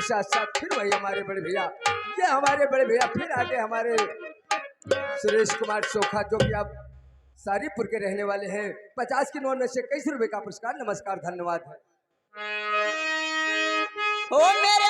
साथ साथ फिर वही हमारे बड़े भैया, ये हमारे बड़े भैया फिर आगे हमारे सुरेश कुमार सोखा, जो कि आप सारीपुर के रहने वाले हैं। 50 की नोट में से 21 रुपए का पुरस्कार। नमस्कार, धन्यवाद है। ओ मेरे